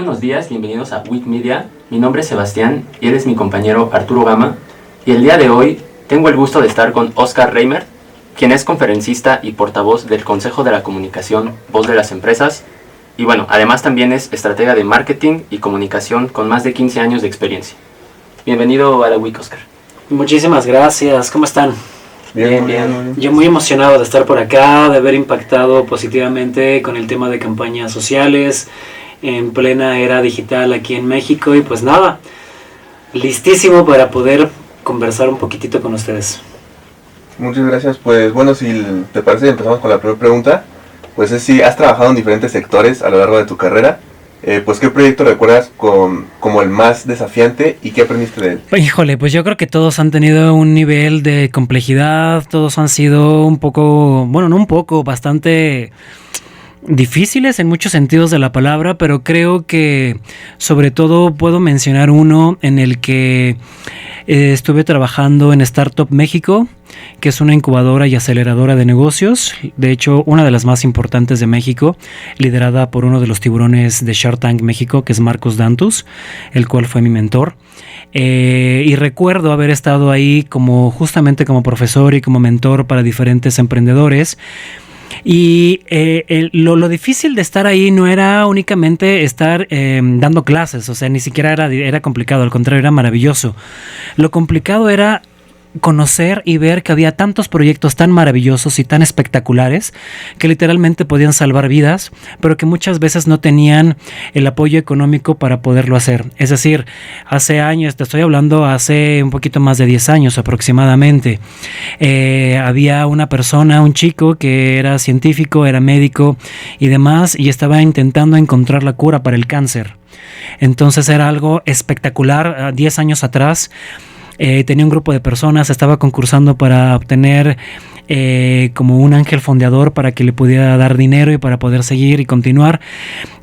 buenos días, bienvenidos a WIT Media. Mi nombre es Sebastián y él es mi compañero Arturo Gama. Y el día de hoy tengo el gusto de estar con Oscar Reimer, quien es conferencista y portavoz del Consejo de la Comunicación Voz de las Empresas. Y bueno, además también es estratega de marketing y comunicación con más de 15 años de experiencia. Bienvenido a la WIT, Oscar. Muchísimas gracias, ¿cómo están? Bien. Yo muy emocionado de estar por acá, de haber impactado positivamente con el tema de campañas sociales en plena era digital aquí en México y pues nada, listísimo para poder conversar un poquitito con ustedes. Muchas gracias. Pues bueno, si te parece empezamos con la primera pregunta. Pues es si has trabajado en diferentes sectores a lo largo de tu carrera. Pues ¿qué proyecto recuerdas como el más desafiante y qué aprendiste de él? Híjole, pues yo creo que todos han tenido un nivel de complejidad, todos han sido un poco, bueno, no un poco, bastante difíciles en muchos sentidos de la palabra, pero creo que sobre todo puedo mencionar uno en el que estuve trabajando en Startup México, que es una incubadora y aceleradora de negocios, de hecho una de las más importantes de México, liderada por uno de los tiburones de Shark Tank México, que es Marcos Dantus, el cual fue mi mentor. Y recuerdo haber estado ahí justamente como profesor y como mentor para diferentes emprendedores. Y lo difícil de estar ahí no era únicamente estar dando clases, o sea, ni siquiera era complicado, al contrario, era maravilloso. Lo complicado era conocer y ver que había tantos proyectos tan maravillosos y tan espectaculares que literalmente podían salvar vidas, pero que muchas veces no tenían el apoyo económico para poderlo hacer. Es decir, hace años, te estoy hablando hace un poquito más de 10 años aproximadamente, había una persona, un chico que era científico, era médico y demás, y estaba intentando encontrar la cura para el cáncer. Entonces era algo espectacular. 10 años atrás tenía un grupo de personas, estaba concursando para obtener como un ángel fondeador para que le pudiera dar dinero y para poder seguir y continuar.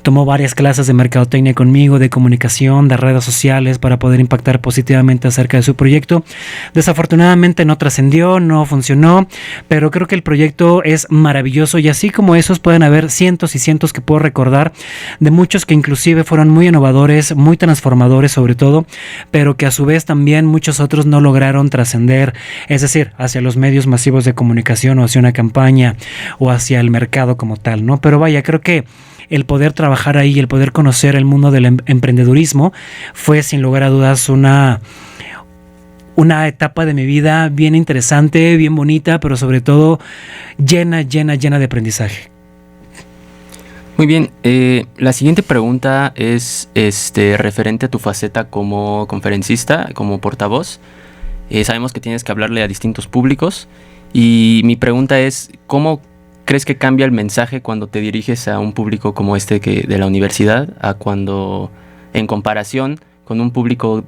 Tomó varias clases de mercadotecnia conmigo, de comunicación, de redes sociales para poder impactar positivamente acerca de su proyecto. Desafortunadamente no trascendió, no funcionó, pero creo que el proyecto es maravilloso y así como esos pueden haber cientos y cientos que puedo recordar de muchos que inclusive fueron muy innovadores, muy transformadores sobre todo, pero que a su vez también muchos otros no lograron trascender, es decir, hacia los medios masivos de comunicación o hacia una campaña o hacia el mercado como tal, ¿no? Pero vaya, creo que el poder trabajar ahí, el poder conocer el mundo del emprendedurismo fue sin lugar a dudas una etapa de mi vida bien interesante, bien bonita, pero sobre todo llena de aprendizaje. Muy bien, la siguiente pregunta es referente a tu faceta como conferencista, como portavoz. Sabemos que tienes que hablarle a distintos públicos y mi pregunta es, ¿cómo crees que cambia el mensaje cuando te diriges a un público como de la universidad a cuando, en comparación con un público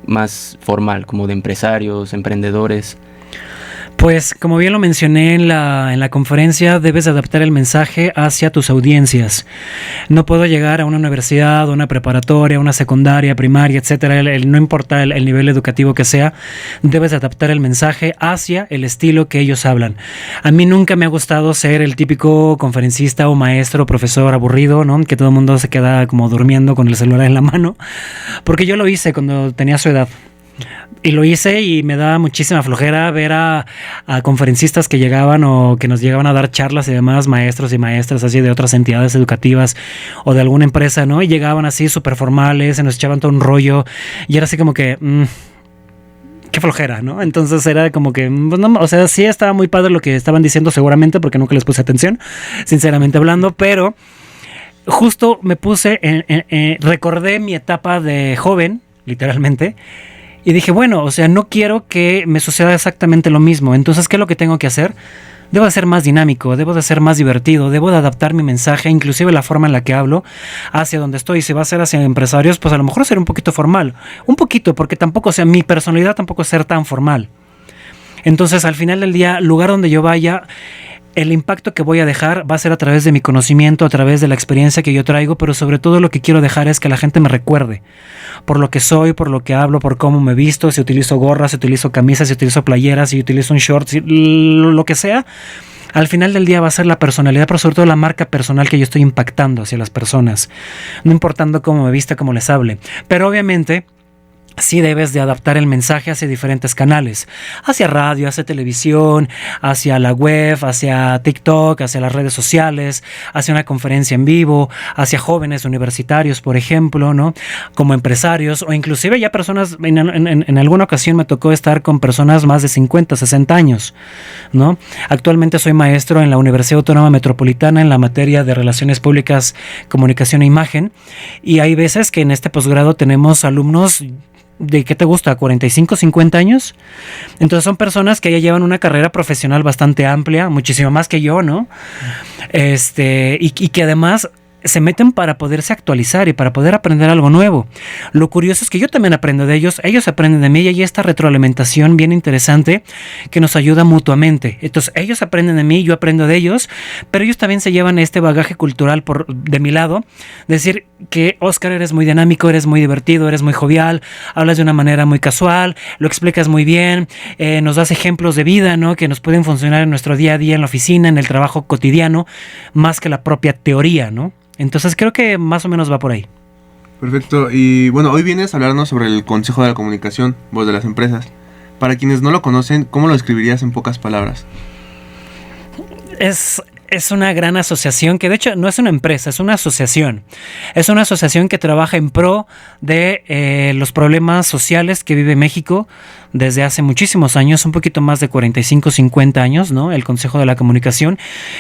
más formal, como de empresarios, emprendedores? Pues como bien lo mencioné en la conferencia, debes adaptar el mensaje hacia tus audiencias. No puedo llegar a una universidad, a una preparatoria, a una secundaria, primaria, etcétera, no importa el nivel educativo que sea, debes adaptar el mensaje hacia el estilo que ellos hablan. A mí nunca me ha gustado ser el típico conferencista o maestro o profesor aburrido, ¿no? Que todo el mundo se queda como durmiendo con el celular en la mano, porque yo lo hice cuando tenía su edad. Y lo hice y me daba muchísima flojera ver a conferencistas que llegaban o que nos llegaban a dar charlas y demás, maestros y maestras así de otras entidades educativas o de alguna empresa, ¿no? Y llegaban así súper formales, se nos echaban todo un rollo y era así como que qué flojera, ¿no? Entonces era como que, pues no, o sea, sí estaba muy padre lo que estaban diciendo seguramente porque nunca les puse atención, sinceramente hablando, pero justo me puse, recordé mi etapa de joven, literalmente. Y dije, bueno, o sea, no quiero que me suceda exactamente lo mismo. Entonces, ¿qué es lo que tengo que hacer? Debo de ser más dinámico, debo de ser más divertido, debo de adaptar mi mensaje, inclusive la forma en la que hablo, hacia donde estoy. Si va a ser hacia empresarios, pues a lo mejor ser un poquito formal. Un poquito, porque tampoco, o sea, mi personalidad tampoco es ser tan formal. Entonces, al final del día, lugar donde yo vaya, el impacto que voy a dejar va a ser a través de mi conocimiento, a través de la experiencia que yo traigo, pero sobre todo lo que quiero dejar es que la gente me recuerde por lo que soy, por lo que hablo, por cómo me visto, si utilizo gorras, si utilizo camisas, si utilizo playeras, si utilizo un short, si lo que sea. al final del día va a ser la personalidad, pero sobre todo la marca personal que yo estoy impactando hacia las personas, no importando cómo me vista, cómo les hable. Pero obviamente sí debes de adaptar el mensaje hacia diferentes canales, hacia radio, hacia televisión, hacia la web, hacia TikTok, hacia las redes sociales, hacia una conferencia en vivo, hacia jóvenes universitarios, por ejemplo, ¿no? Como empresarios, o inclusive ya personas, en alguna ocasión me tocó estar con personas más de 50, 60 años, ¿no? Actualmente soy maestro en la Universidad Autónoma Metropolitana en la materia de Relaciones Públicas, Comunicación e Imagen, y hay veces que en este posgrado tenemos alumnos ¿de qué te gusta? ¿45, 50 años? Entonces son personas que ya llevan una carrera profesional bastante amplia, muchísimo más que yo, ¿no? Y que además se meten para poderse actualizar y para poder aprender algo nuevo. Lo curioso es que yo también aprendo de ellos aprenden de mí, y hay esta retroalimentación bien interesante que nos ayuda mutuamente. Entonces ellos aprenden de mí, yo aprendo de ellos, pero ellos también se llevan este bagaje cultural de mi lado, decir que Oscar, eres muy dinámico, eres muy divertido, eres muy jovial, hablas de una manera muy casual, lo explicas muy bien, nos das ejemplos de vida, ¿no? Que nos pueden funcionar en nuestro día a día, en la oficina, en el trabajo cotidiano, más que la propia teoría, ¿no? Entonces creo que más o menos va por ahí. Perfecto. Y bueno, hoy vienes a hablarnos sobre el Consejo de la Comunicación, voz de las empresas. Para quienes no lo conocen, ¿cómo lo describirías en pocas palabras? Es una gran asociación que de hecho no es una empresa, es una asociación. Es una asociación que trabaja en pro de los problemas sociales que vive México desde hace muchísimos años, un poquito más de 45, 50 años, ¿no? El Consejo de la Comunicación,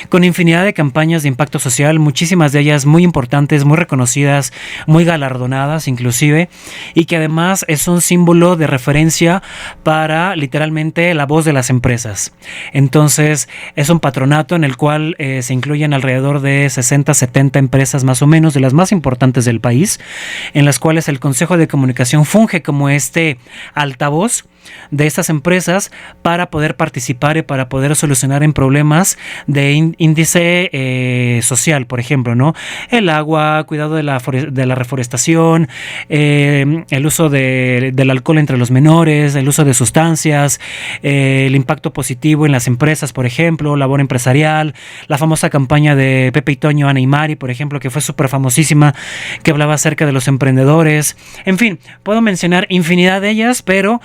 con infinidad de campañas de impacto social, muchísimas de ellas muy importantes, muy reconocidas, muy galardonadas inclusive, y que además es un símbolo de referencia para literalmente la voz de las empresas. Entonces es un patronato en el cual se incluyen alrededor de 60, 70 empresas más o menos, de las más importantes del país, en las cuales el Consejo de Comunicación funge como este altavoz de estas empresas para poder participar y para poder solucionar en problemas de índice social, por ejemplo, ¿no? El agua, cuidado de la reforestación, el uso del alcohol entre los menores, el uso de sustancias, el impacto positivo en las empresas, por ejemplo, labor empresarial, la famosa campaña de Pepe y Toño, Ana y Mari, por ejemplo, que fue súper famosísima, que hablaba acerca de los emprendedores. En fin, puedo mencionar infinidad de ellas, pero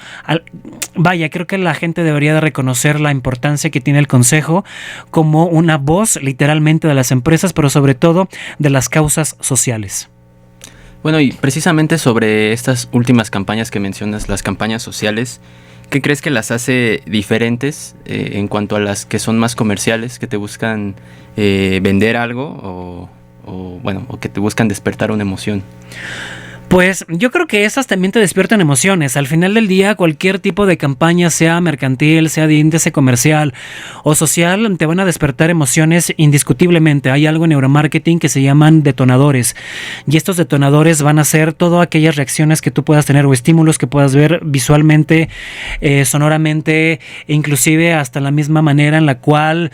vaya, creo que la gente debería de reconocer la importancia que tiene el Consejo como una voz literalmente de las empresas, pero sobre todo de las causas sociales. Bueno, y precisamente sobre estas últimas campañas que mencionas, las campañas sociales, ¿qué crees que las hace diferentes en cuanto a las que son más comerciales, que te buscan vender algo o que te buscan despertar una emoción? Pues yo creo que esas también te despiertan emociones. Al final del día, cualquier tipo de campaña, sea mercantil, sea de índice comercial o social, te van a despertar emociones indiscutiblemente. Hay algo en neuromarketing que se llaman detonadores, y estos detonadores van a ser todas aquellas reacciones que tú puedas tener o estímulos que puedas ver visualmente, sonoramente, e inclusive hasta la misma manera en la cual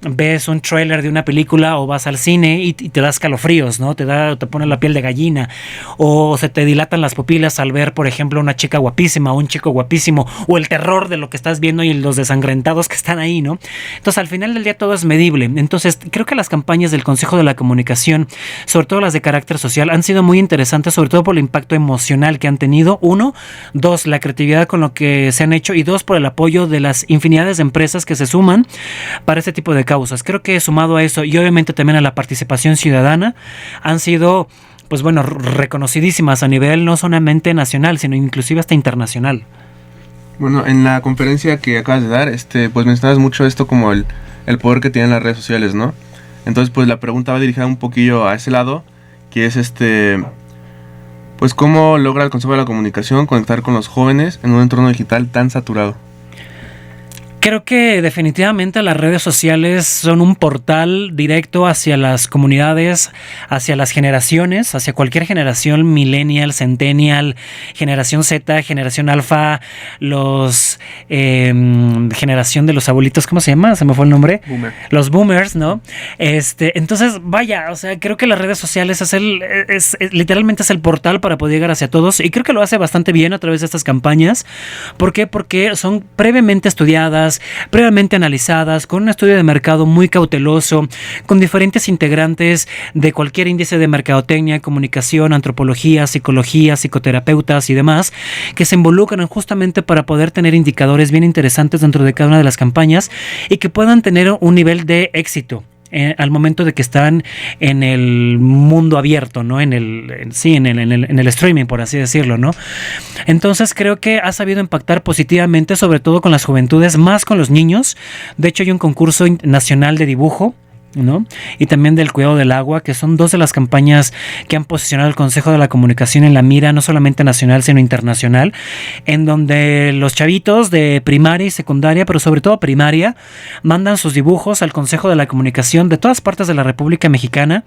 ves un tráiler de una película o vas al cine y te da escalofríos, ¿no? Te pone la piel de gallina, o se te dilatan las pupilas al ver, por ejemplo, una chica guapísima o un chico guapísimo, o el terror de lo que estás viendo y los desangrentados que están ahí, ¿no? Entonces, al final del día todo es medible. Entonces, creo que las campañas del Consejo de la Comunicación, sobre todo las de carácter social, han sido muy interesantes, sobre todo por el impacto emocional que han tenido. 1, 2, la creatividad con lo que se han hecho, y 2, por el apoyo de las infinidades de empresas que se suman para este tipo de causas. Creo que sumado a eso y obviamente también a la participación ciudadana, han sido, pues bueno, reconocidísimas a nivel no solamente nacional, sino inclusive hasta internacional. Bueno, en la conferencia que acabas de dar, pues mencionabas mucho esto como el poder que tienen las redes sociales, ¿no? Entonces, pues la pregunta va dirigida un poquillo a ese lado, que es pues cómo logra el Consejo de la Comunicación conectar con los jóvenes en un entorno digital tan saturado. Creo que definitivamente las redes sociales son un portal directo hacia las comunidades, hacia las generaciones, hacia cualquier generación, millennial, centennial, generación Z, generación alfa, generación de los abuelitos, ¿cómo se llama? Se me fue el nombre. Boomer. Los boomers, ¿no? Entonces, vaya, o sea, creo que las redes sociales literalmente es el portal para poder llegar hacia todos, y creo que lo hace bastante bien a través de estas campañas. ¿Por qué? Porque son previamente estudiadas, estructuradas, previamente analizadas, con un estudio de mercado muy cauteloso, con diferentes integrantes de cualquier índice de mercadotecnia, comunicación, antropología, psicología, psicoterapeutas y demás, que se involucran justamente para poder tener indicadores bien interesantes dentro de cada una de las campañas y que puedan tener un nivel de éxito al momento de que están en el mundo abierto, ¿no? En el streaming, por así decirlo, ¿no? Entonces creo que ha sabido impactar positivamente, sobre todo con las juventudes, más con los niños. De hecho, hay un concurso nacional de dibujo, ¿no? Y también del cuidado del agua, que son dos de las campañas que han posicionado el Consejo de la Comunicación en la mira, no solamente nacional, sino internacional, en donde los chavitos de primaria y secundaria, pero sobre todo primaria, mandan sus dibujos al Consejo de la Comunicación de todas partes de la República Mexicana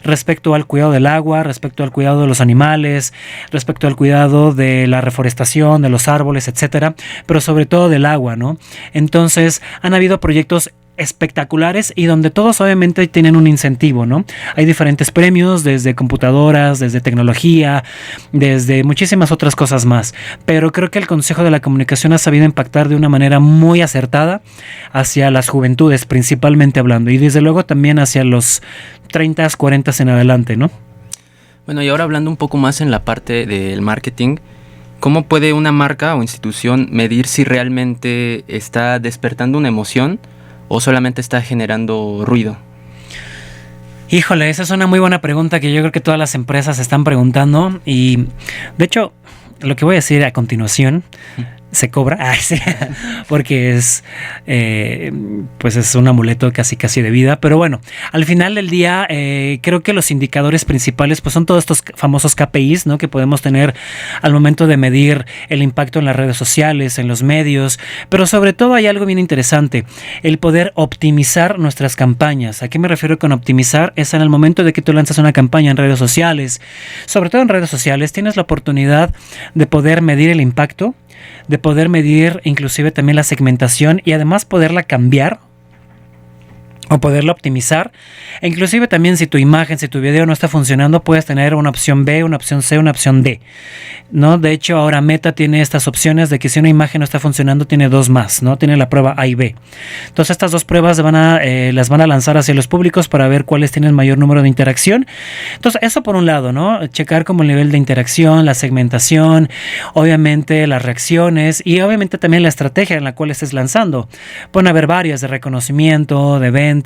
respecto al cuidado del agua, respecto al cuidado de los animales, respecto al cuidado de la reforestación, de los árboles, etcétera, pero sobre todo del agua, ¿no? Entonces, han habido proyectos espectaculares y donde todos obviamente tienen un incentivo, ¿no? Hay diferentes premios, desde computadoras, desde tecnología, desde muchísimas otras cosas más, pero creo que el Consejo de la Comunicación ha sabido impactar de una manera muy acertada hacia las juventudes, principalmente hablando, y desde luego también hacia los 30, 40 en adelante, ¿no? Bueno, y ahora hablando un poco más en la parte del marketing, ¿cómo puede una marca o institución medir si realmente está despertando una emoción o solamente está generando ruido? Híjole, esa es una muy buena pregunta que yo creo que todas las empresas se están preguntando, y de hecho lo que voy a decir a continuación se cobra, sí, porque es pues es un amuleto casi de vida, pero bueno, al final del día creo que los indicadores principales pues son todos estos famosos KPIs, ¿no? Que podemos tener al momento de medir el impacto en las redes sociales, en los medios, pero sobre todo hay algo bien interesante, el poder optimizar nuestras campañas. ¿A qué me refiero con optimizar? Es en el momento de que tú lanzas una campaña en redes sociales, sobre todo en redes sociales, tienes la oportunidad de poder medir el impacto, de poder medir inclusive también la segmentación y además poderla cambiar o poderla optimizar. E inclusive también si tu imagen, si tu video no está funcionando, puedes tener una opción B, una opción C, una opción D, ¿no? De hecho, ahora Meta tiene estas opciones de que si una imagen no está funcionando, tiene dos más, ¿no? Tiene la prueba A y B. Entonces estas dos pruebas las van a lanzar hacia los públicos para ver cuáles tienen mayor número de interacción. Entonces eso por un lado, ¿no? Checar como el nivel de interacción, la segmentación, obviamente las reacciones y obviamente también la estrategia en la cual estés lanzando. Pueden haber varias de reconocimiento, de ventas,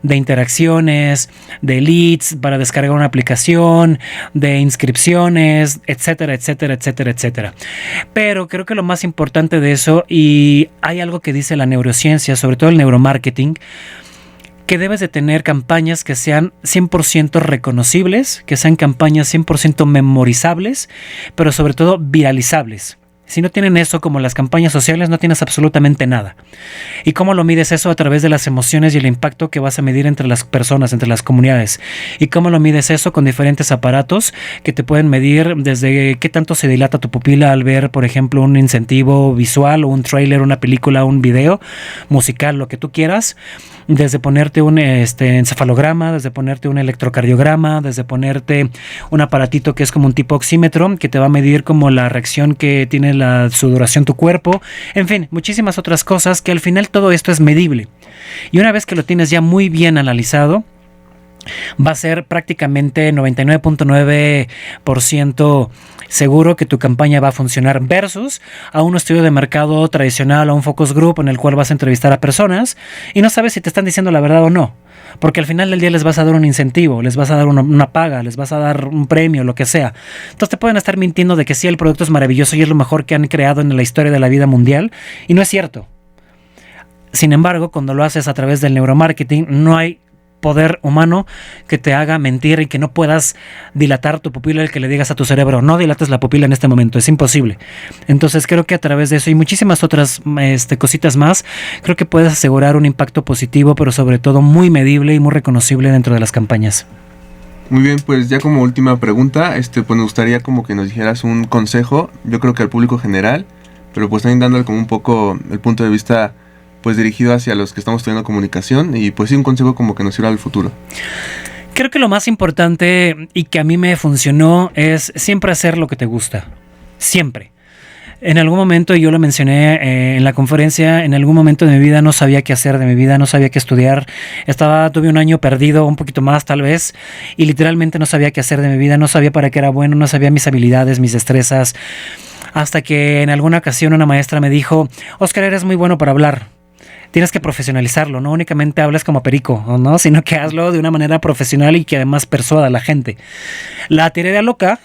de interacciones, de leads para descargar una aplicación, de inscripciones, etcétera, etcétera, etcétera, etcétera. Pero creo que lo más importante de eso, y hay algo que dice la neurociencia, sobre todo el neuromarketing, que debes de tener campañas que sean 100% reconocibles, que sean campañas 100% memorizables, pero sobre todo viralizables. Si no tienen eso, como las campañas sociales, no tienes absolutamente nada. ¿Y cómo lo mides eso? A través de las emociones y el impacto que vas a medir entre las personas, entre las comunidades. ¿Y cómo lo mides eso? Con diferentes aparatos que te pueden medir desde qué tanto se dilata tu pupila al ver, por ejemplo, un incentivo visual o un tráiler, una película, un video musical, lo que tú quieras. Desde ponerte un encefalograma, desde ponerte un electrocardiograma, desde ponerte un aparatito que es como un tipo oxímetro que te va a medir como la reacción que tiene la sudoración tu cuerpo, en fin, muchísimas otras cosas que al final todo esto es medible. Y una vez que lo tienes ya muy bien analizado, va a ser prácticamente 99.9% seguro que tu campaña va a funcionar versus a un estudio de mercado tradicional o un focus group en el cual vas a entrevistar a personas y no sabes si te están diciendo la verdad o no. Porque al final del día les vas a dar un incentivo, les vas a dar una paga, les vas a dar un premio, lo que sea. Entonces te pueden estar mintiendo de que sí, el producto es maravilloso y es lo mejor que han creado en la historia de la vida mundial. Y no es cierto. Sin embargo, cuando lo haces a través del neuromarketing, no hay poder humano que te haga mentir y que no puedas dilatar tu pupila, el que le digas a tu cerebro, no dilates la pupila en este momento, es imposible. Entonces creo que a través de eso y muchísimas otras cositas más, creo que puedes asegurar un impacto positivo, pero sobre todo muy medible y muy reconocible dentro de las campañas. Muy bien, pues ya como última pregunta, pues nos gustaría como que nos dijeras un consejo, yo creo que al público general, pero pues también dándole como un poco el punto de vista pues dirigido hacia los que estamos estudiando comunicación y pues sí un consejo como que nos sirva al futuro. Creo que lo más importante y que a mí me funcionó es siempre hacer lo que te gusta. Siempre. En algún momento, yo lo mencioné en la conferencia, en algún momento de mi vida no sabía qué hacer de mi vida, no sabía qué estudiar. Tuve un año perdido, un poquito más tal vez, y literalmente no sabía qué hacer de mi vida, no sabía para qué era bueno, no sabía mis habilidades, mis destrezas. Hasta que en alguna ocasión una maestra me dijo: Oscar, eres muy bueno para hablar. Tienes que profesionalizarlo, no únicamente hables como perico, ¿no? Sino que hazlo de una manera profesional y que además persuada a la gente. La tiré de a loca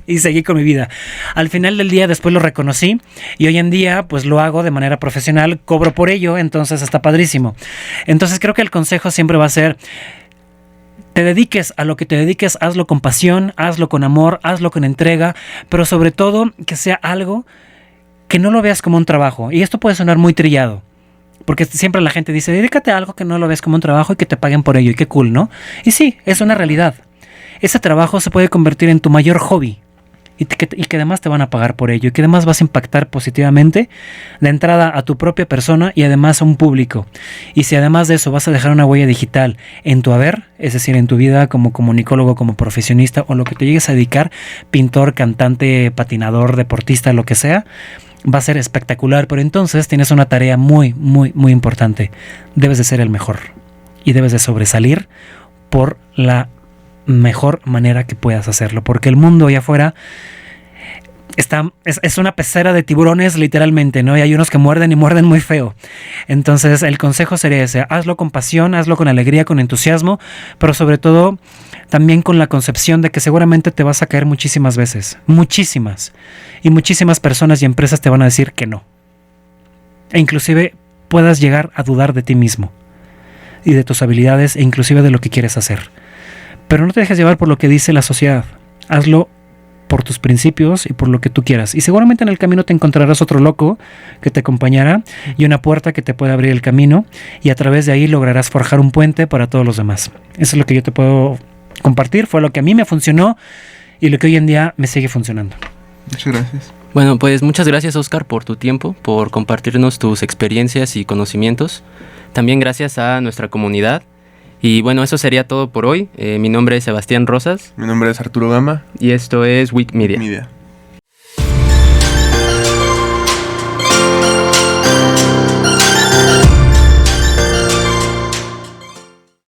y seguí con mi vida. Al final del día después lo reconocí y hoy en día pues lo hago de manera profesional, cobro por ello, entonces está padrísimo. Entonces creo que el consejo siempre va a ser: te dediques a lo que te dediques, hazlo con pasión, hazlo con amor, hazlo con entrega, pero sobre todo que sea algo que no lo veas como un trabajo. Y esto puede sonar muy trillado, porque siempre la gente dice: dedícate a algo que no lo ves como un trabajo y que te paguen por ello, y qué cool, ¿no? Y sí, es una realidad. Ese trabajo se puede convertir en tu mayor hobby y que además te van a pagar por ello y que además vas a impactar positivamente de entrada a tu propia persona y además a un público. Y si además de eso vas a dejar una huella digital en tu haber, es decir, en tu vida como comunicólogo, como profesionista o lo que te llegues a dedicar, pintor, cantante, patinador, deportista, lo que sea, va a ser espectacular. Pero entonces tienes una tarea muy, muy, muy importante. Debes de ser el mejor y debes de sobresalir por la mejor manera que puedas hacerlo, porque el mundo allá afuera es una pecera de tiburones literalmente, ¿no? Y hay unos que muerden y muerden muy feo. Entonces el consejo sería ese: hazlo con pasión, hazlo con alegría, con entusiasmo, pero sobre todo también con la concepción de que seguramente te vas a caer muchísimas veces, muchísimas, y muchísimas personas y empresas te van a decir que no, e inclusive puedas llegar a dudar de ti mismo y de tus habilidades e inclusive de lo que quieres hacer. Pero no te dejes llevar por lo que dice la sociedad. Hazlo por tus principios y por lo que tú quieras. Y seguramente en el camino te encontrarás otro loco que te acompañará y una puerta que te puede abrir el camino, y a través de ahí lograrás forjar un puente para todos los demás. Eso es lo que yo te puedo compartir. Fue lo que a mí me funcionó y lo que hoy en día me sigue funcionando. Muchas gracias. Bueno, pues muchas gracias, Oscar, por tu tiempo, por compartirnos tus experiencias y conocimientos. También gracias a nuestra comunidad. Y bueno, eso sería todo por hoy. Mi nombre es Sebastián Rosas. Mi nombre es Arturo Gama. Y esto es WIC Media.